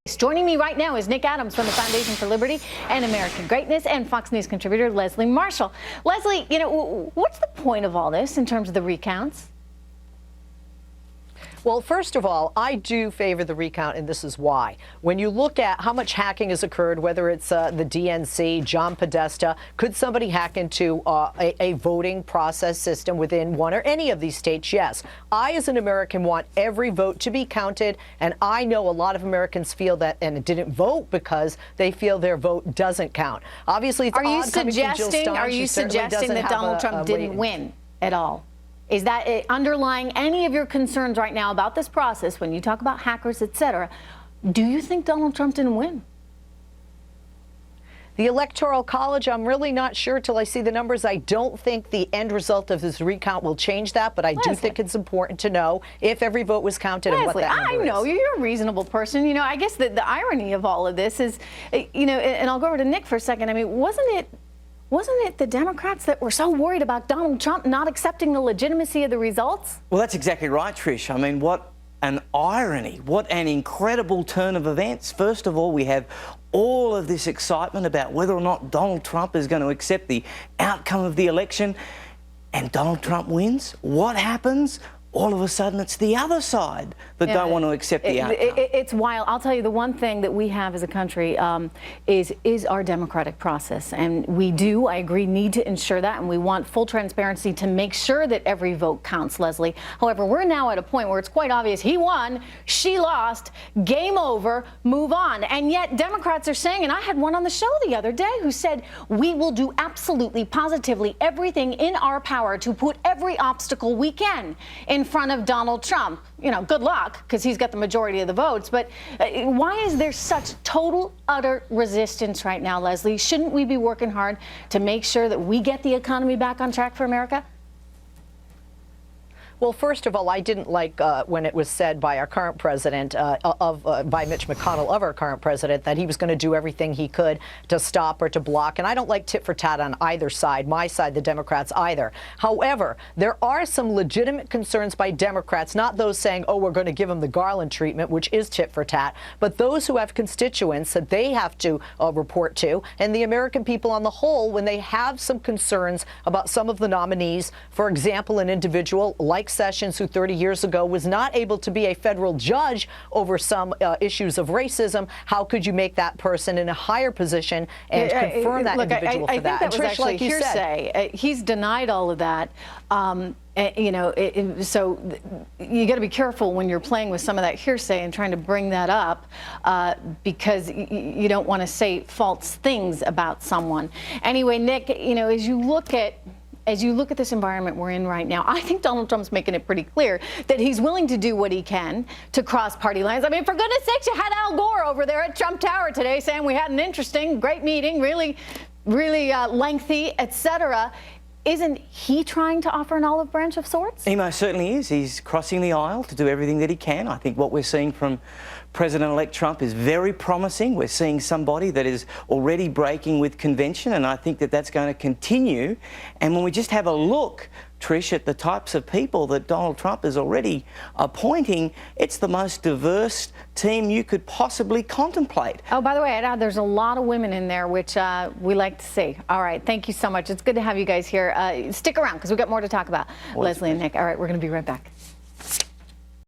Joining me right now is Nick Adams from the Foundation for Liberty and American Greatness and Fox News contributor Leslie Marshall. Leslie, what's the point of all this in terms of the recounts? Well, first of all, I do favor the recount, and this is why. When you look at how much hacking has occurred, whether it's the DNC, John Podesta, could somebody hack into a voting process system within one or any of these states? Yes. I, as an American, want every vote to be counted, and I know a lot of Americans feel that and didn't vote because they feel their vote doesn't count. Obviously, it's Are you suggesting that Donald Trump didn't win at all? Is that underlying any of your concerns right now about this process when you talk about hackers, et cetera? Do you think Donald Trump didn't win? The Electoral College, I'm really not sure till I see the numbers. I don't think the end result of this recount will change that, but I do think it's important to know if every vote was counted and what that number is. I know you're a reasonable person. I guess the irony of all of this is, and I'll go over to Nick for a second. I mean, wasn't it the Democrats that were so worried about Donald Trump not accepting the legitimacy of the results? Well, that's exactly right, Trish. I mean, what an irony, what an incredible turn of events. First of all, we have all of this excitement about whether or not Donald Trump is going to accept the outcome of the election, and Donald Trump wins. What happens? All of a sudden, it's the other side that don't want to accept the outcome. It's wild. I'll tell you, the one thing that we have as a country is our democratic process. And we do, I agree, need to ensure that. And we want full transparency to make sure that every vote counts, Leslie. However, we're now at a point where it's quite obvious he won, she lost, game over, move on. And yet Democrats are saying, and I had one on the show the other day who said, we will do absolutely, positively everything in our power to put every obstacle we can in front of Donald Trump. Good luck, because he's got the majority of the votes. But why is there such total, utter resistance right now, Leslie? Shouldn't we be working hard to make sure that we get the economy back on track for America? Well, first of all, I didn't like when it was said by our current president, by Mitch McConnell of our current president, that he was going to do everything he could to stop or to block. And I don't like tit for tat on either side, my side, the Democrats either. However, there are some legitimate concerns by Democrats, not those saying, oh, we're going to give them the Garland treatment, which is tit for tat, but those who have constituents that they have to report to, and the American people on the whole, when they have some concerns about some of the nominees. For example, an individual like Sessions, who 30 years ago was not able to be a federal judge over some issues of racism. How could you make that person in a higher position and confirm that individual for that? I think that was actually hearsay. He's denied all of that. So you got to be careful when you're playing with some of that hearsay and trying to bring that up because you don't want to say false things about someone. Anyway, Nick, as you look at this environment we're in right now, I think Donald Trump's making it pretty clear that he's willing to do what he can to cross party lines. I mean, for goodness sakes, you had Al Gore over there at Trump Tower today saying we had an interesting, great meeting, really lengthy, etc. Isn't he trying to offer an olive branch of sorts? He most certainly is. He's crossing the aisle to do everything that he can. I think what we're seeing from President-elect Trump is very promising. We're seeing somebody that is already breaking with convention, and I think that that's going to continue. And when we just have a look, Trish, at the types of people that Donald Trump is already appointing, it's the most diverse team you could possibly contemplate. Oh, by the way, there's a lot of women in there, which we like to see. All right, thank you so much. It's good to have you guys here. Stick around, because we've got more to talk about. Leslie and Nick. All right, we're going to be right back.